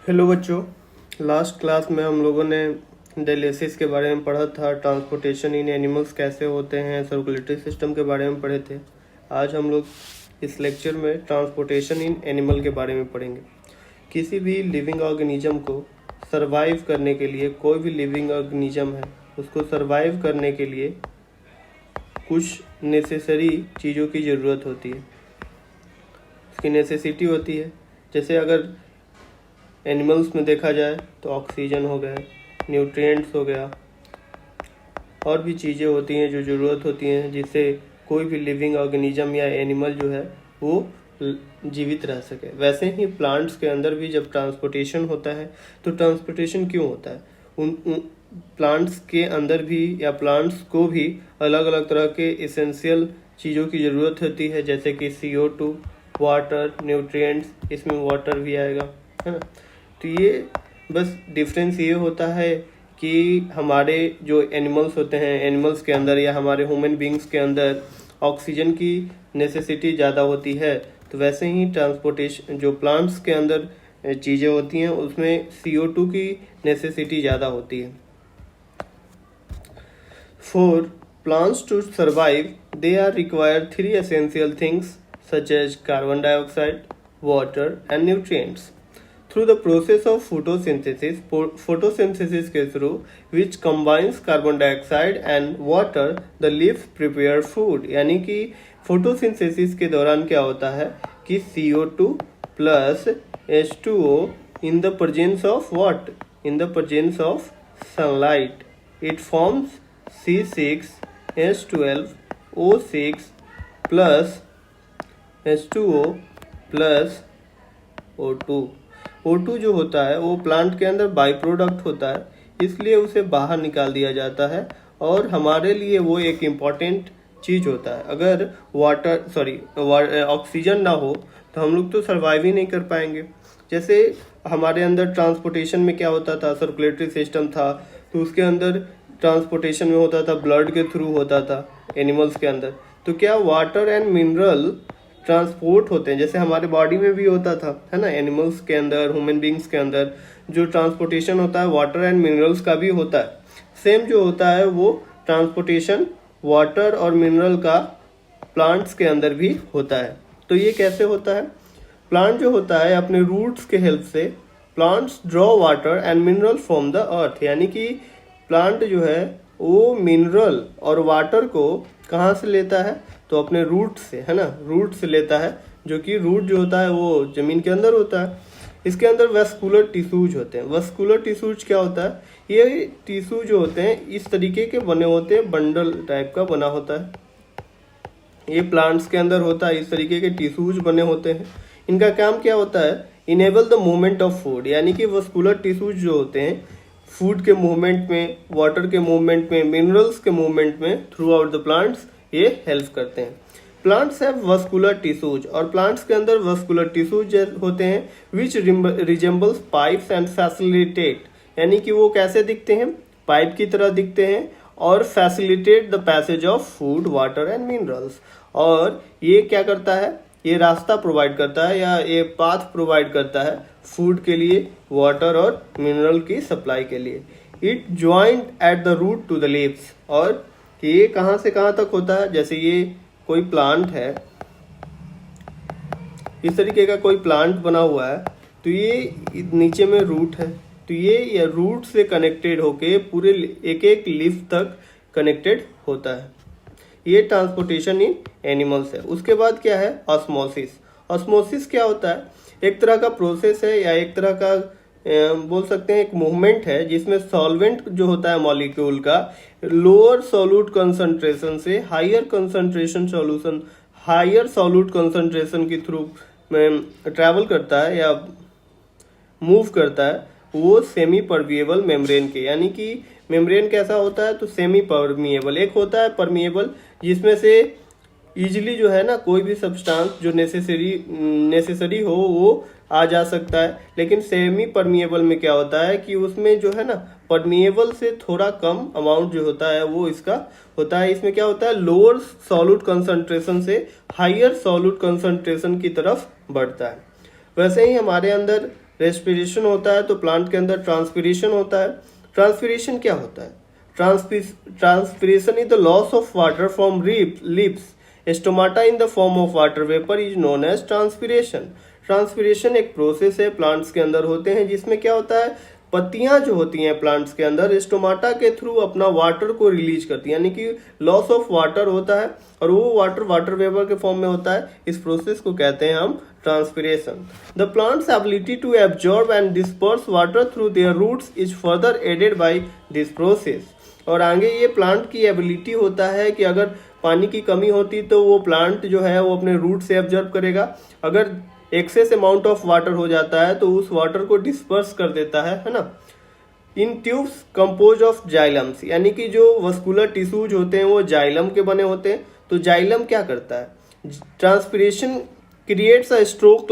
Hello बच्चों, last class में हम लोगों ने डायलिसिस के बारे में पढ़ा था। ट्रांसपोर्टेशन इन एनिमल्स कैसे होते हैं, सर्कुलेटरी सिस्टम के बारे में पढ़े थे। आज हम लोग इस लेक्चर में ट्रांसपोर्टेशन इन एनिमल के बारे में पढ़ेंगे। किसी भी लिविंग ऑर्गेनिज्म को सरवाइव करने के लिए, कोई भी लिविंग ऑर्गेनिज्म है उसको सरवाइव करने के लिए कुछ नेसेसरी चीज़ों की ज़रूरत होती है, उसकी नेसेसिटी होती है। जैसे अगर एनिमल्स में देखा जाए तो ऑक्सीजन हो गया, न्यूट्रिएंट्स हो गया, और भी चीज़ें होती हैं जो ज़रूरत होती हैं जिससे कोई भी लिविंग ऑर्गेनिज्म या एनिमल जो है वो जीवित रह सके। वैसे ही प्लांट्स के अंदर भी जब ट्रांसपोर्टेशन होता है तो ट्रांसपोर्टेशन क्यों होता है? उन प्लांट्स के अंदर भी या प्लांट्स को भी अलग अलग तरह के इसेंशियल चीज़ों की ज़रूरत होती है, जैसे कि CO2, वाटर, न्यूट्रिएंट्स, इसमें वाटर भी आएगा, है ना। तो ये बस डिफरेंस ये होता है कि हमारे जो एनिमल्स होते हैं, एनिमल्स के अंदर या हमारे ह्यूमन बींग्स के अंदर ऑक्सीजन की नेसेसिटी ज़्यादा होती है, तो वैसे ही ट्रांसपोर्टेशन जो प्लांट्स के अंदर चीज़ें होती हैं उसमें CO2 की नेसेसिटी ज़्यादा होती है। For plants to survive, they are required three essential things such as carbon dioxide, water and nutrients. Through the process of photosynthesis के through which combines carbon dioxide and water, the leaves prepare food। यानी कि photosynthesis के दौरान क्या होता है कि CO2 plus H2O in the presence of what? In the presence of sunlight, it forms C6H12O6 plus H2O plus O2। O2 जो होता है वो प्लांट के अंदर बाई प्रोडक्ट होता है, इसलिए उसे बाहर निकाल दिया जाता है और हमारे लिए वो एक इम्पॉर्टेंट चीज़ होता है। अगर ऑक्सीजन ना हो तो हम लोग तो सर्वाइव ही नहीं कर पाएंगे। जैसे हमारे अंदर ट्रांसपोर्टेशन में क्या होता था, सर्कुलेटरी सिस्टम था, तो उसके अंदर ट्रांसपोर्टेशन में होता था ब्लड के थ्रू होता था एनिमल्स के अंदर। तो क्या वाटर एंड मिनरल ट्रांसपोर्ट होते हैं, जैसे हमारे बॉडी में भी होता था, है ना। एनिमल्स के अंदर, ह्यूमन बींग्स के अंदर जो ट्रांसपोर्टेशन होता है वाटर एंड मिनरल्स का भी होता है। सेम जो होता है वो ट्रांसपोर्टेशन वाटर और मिनरल का प्लांट्स के अंदर भी होता है। तो ये कैसे होता है? प्लांट जो होता है अपने रूट्स के हेल्प से plants draw water and mineral from the earth. यानी कि प्लांट जो है वो मिनरल और वाटर को कहाँ से लेता है? तो अपने रूट से, है ना, रूट से लेता है, जो कि रूट जो होता है वो जमीन के अंदर होता है। इसके अंदर वेस्कुलर टिश्यूज होते हैं। वेस्कुलर टिश्यूज क्या होता है? ये टिश्यू जो होते हैं इस तरीके के बने होते हैं, बंडल टाइप का बना होता है। ये प्लांट्स के अंदर होता है, इस तरीके के टिश्यूज बने होते हैं। इनका काम क्या होता है? Enable the movement of food. यानी कि वेस्कुलर टिश्यूज जो होते हैं फूड के मूवमेंट में, वाटर के मूवमेंट में, मिनरल्स के मूवमेंट में थ्रू आउट द प्लांट्स ये हेल्प करते हैं। प्लांट्स हैव वस्कुलर टिश्यूज, और प्लांट्स के अंदर वस्कुलर टिश्यूज होते हैं विच रिजेंबल्स पाइप्स एंड फैसिलिटेट। यानी कि वो कैसे दिखते हैं? पाइप की तरह दिखते हैं और facilitate the passage of food, water and minerals. और ये क्या करता है? ये रास्ता प्रोवाइड करता है या ये पाथ प्रोवाइड करता है फूड के लिए, वाटर और मिनरल की सप्लाई के लिए। It joint at the root to the leaves. और ये कहाँ से कहाँ तक होता है? जैसे ये कोई प्लांट है, इस तरीके का कोई प्लांट बना हुआ है, तो ये नीचे में रूट है, तो ये रूट से कनेक्टेड होके पूरे एक एक लीफ तक कनेक्टेड होता है। ये ट्रांसपोर्टेशन इन एनिमल्स है। उसके बाद क्या है? ऑस्मोसिस। ऑस्मोसिस क्या होता है? एक तरह का प्रोसेस है या एक तरह का बोल सकते हैं एक मूवमेंट है जिसमें सॉल्वेंट जो होता है मॉलिक्यूल का लोअर सॉल्यूट कंसंट्रेशन से higher concentration solution, higher solute concentration के थ्रू ट्रैवल करता है या मूव करता है, वो सेमी परमिएबल मेम्ब्रेन के। यानी कि मेम्ब्रेन कैसा होता है? तो सेमी परमिएबल। एक होता है परमिएबल जिसमें से इजीली जो है ना कोई भी सब्सटेंस जो नेसेसरी हो वो आ जा सकता है। लेकिन सेमी परमिएबल में क्या होता है कि उसमें जो है ना परमिएबल से थोड़ा कम अमाउंट जो होता है वो इसका होता है। इसमें क्या होता है? लोअर सॉल्यूट कंसंट्रेशन से हायर सॉल्यूट कंसंट्रेशन की तरफ बढ़ता है। वैसे ही हमारे अंदर रेस्पिरेशन होता है तो प्लांट के अंदर ट्रांसपिरेशन होता है। ट्रांसपिरेशन क्या होता है? Transpiration is the loss of water from lips stomata in the form of water vapour is known as transpiration. Transpiration एक प्रोसेस है प्लांट्स के अंदर होते हैं जिसमें क्या होता है, पत्तियां जो होती हैं प्लांट्स के अंदर स्टोमाटा के थ्रू अपना वाटर को रिलीज करती हैं, यानी कि लॉस ऑफ वाटर होता है और वो वाटर वेपर के फॉर्म में होता है। इस प्रोसेस को कहते हैं हम transpiration. The plants ability to absorb and disperse water through their roots is further aided by this process. और आगे ये प्लांट की एबिलिटी होता है कि अगर पानी की कमी होती तो वो प्लांट जो है वो अपने रूट से एब्जॉर्ब करेगा, अगर एक्सेस अमाउंट ऑफ वाटर हो जाता है तो उस वाटर को डिस्पर्स कर देता है ना। इन ट्यूब्स कंपोज ऑफ जाइलम्स, यानी कि जो वस्कुलर टिश्यूज होते हैं वो जाइलम के बने होते हैं। तो जाइलम क्या करता है? Transpiration creates a stroke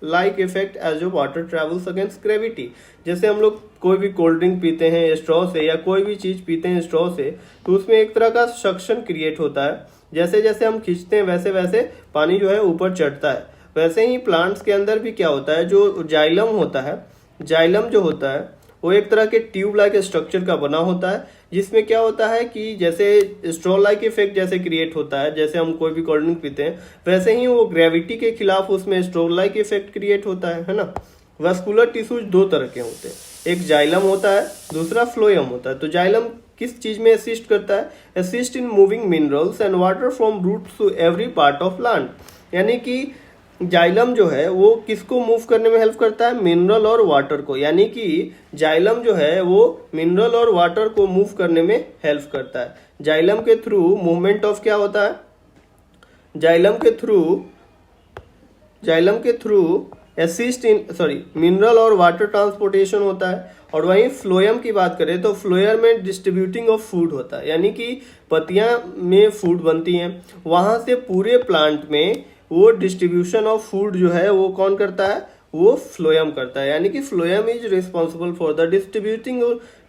like effect as जो वाटर ट्रेवल्स अगेंस्ट ग्रेविटी। जैसे हम लोग कोई भी कोल्ड ड्रिंक पीते हैं स्ट्रॉ से या कोई भी चीज पीते हैं स्ट्रॉ से, तो उसमें एक तरह का सक्शन क्रिएट होता है। जैसे जैसे हम खींचते हैं वैसे वैसे पानी जो है ऊपर चढ़ता है। वैसे ही प्लांट्स के अंदर भी क्या होता है, जो जाइलम होता है, जाइलम जो होता है वो एक तरह के ट्यूब लाइक स्ट्रक्चर का बना होता है, जिसमें क्या होता है कि जैसे स्ट्रॉ लाइक इफेक्ट जैसे क्रिएट होता है, जैसे हम कोई भी कोल्ड ड्रिंक पीते हैं वैसे ही वो ग्रेविटी के खिलाफ उसमें स्ट्रॉ लाइक इफेक्ट क्रिएट होता है ना। वस्कुलर टिश्यूज दो तरह के होते हैं, एक जाइलम होता है, दूसरा फ्लोएम होता है। तो जाइलम किस चीज में असिस्ट करता है? Assist in moving minerals and water from roots to every part of plant. यानी कि जाइलम जो है वो किसको मूव करने में हेल्प करता है? मिनरल और वाटर को। यानी कि जाइलम जो है वो मिनरल और वाटर को मूव करने में हेल्प करता है। जाइलम के थ्रू मूवमेंट ऑफ क्या होता है? जाइलम के थ्रू असिस्ट इन मिनरल और वाटर ट्रांसपोर्टेशन होता है। और वहीं फ्लोएम की बात करें तो फ्लोएम में डिस्ट्रीब्यूटिंग ऑफ फूड होता है, यानी कि पत्तियां में फूड बनती हैं, वहां से पूरे प्लांट में वो डिस्ट्रीब्यूशन ऑफ फूड जो है वो कौन करता है? वो फ्लोएम करता है। यानी कि phloem is responsible for the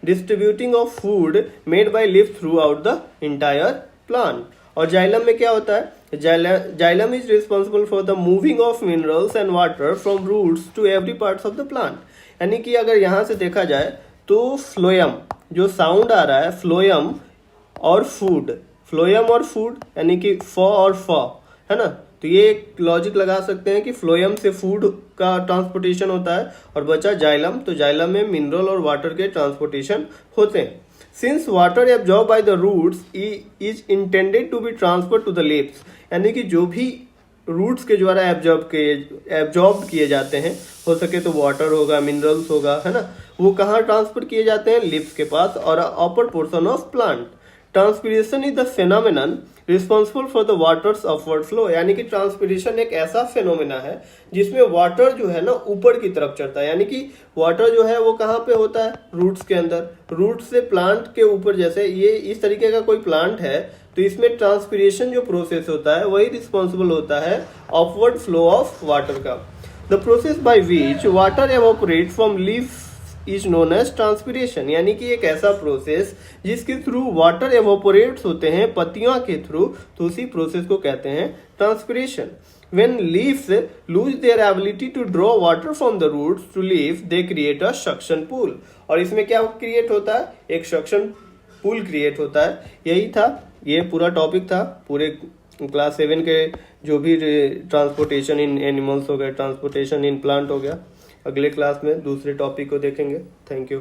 distributing of food made by leaf throughout the entire plant. और जाइलम में क्या होता है? Xylem is responsible for the moving of minerals and water from roots to every parts of the plant. यानी कि अगर यहाँ से देखा जाए तो फ्लोएम जो साउंड आ रहा है, फ्लोएम और फूड यानी कि फ और फ है ना। तो ये एक लॉजिक लगा सकते हैं कि फ्लोएम से फूड का ट्रांसपोर्टेशन होता है और बचा जाइलम, तो जाइलम में मिनरल और वाटर के ट्रांसपोर्टेशन होते हैं। Since water absorb by the roots is intended to be transfer to the lips, यानी कि जो भी रूट्स के द्वारा एब्जॉर्ब किए जाते हैं, हो सके तो वाटर होगा, मिनरल्स होगा, है ना, वो कहाँ ट्रांसफर किए जाते हैं? लिप्स के पास और upper portion of plant. Transpiration is the phenomenon responsible for the waters upward flow, यानी कि ट्रांसपिरेशन एक ऐसा फेनोमेना है जिसमें वाटर जो है ना ऊपर की तरफ चढ़ता है। यानी कि वाटर जो है वो कहाँ पे होता है? रूट्स के अंदर। रूट से प्लांट के ऊपर, जैसे ये इस तरीके का कोई प्लांट है तो इसमें ट्रांसपिरेशन जो प्रोसेस होता है वही रिस्पॉन्सिबल होता है अपवर्ड फ्लो ऑफ वाटर का। The process by which water evaporate from leaf is known as transpiration, यानी कि एक ऐसा प्रोसेस जिसके थ्रू वाटर एवोपरेट्स होते हैं पत्तियों के थ्रू, तो उसी प्रोसेस को कहते हैं transpiration. When leaves lose their ability to draw water from the roots to leaf, they create a suction pool। और इसमें क्या क्रिएट होता है? एक सक्शन पूल क्रिएट होता है। यही था, ये पूरा टॉपिक था पूरे क्लास 7 के, जो भी ट्रांसपोर्टेशन इन एनिमल्स हो गए, ट्रांसपोर्टेशन इन प्लांट हो गया। अगले क्लास में दूसरे टॉपिक को देखेंगे। Thank you.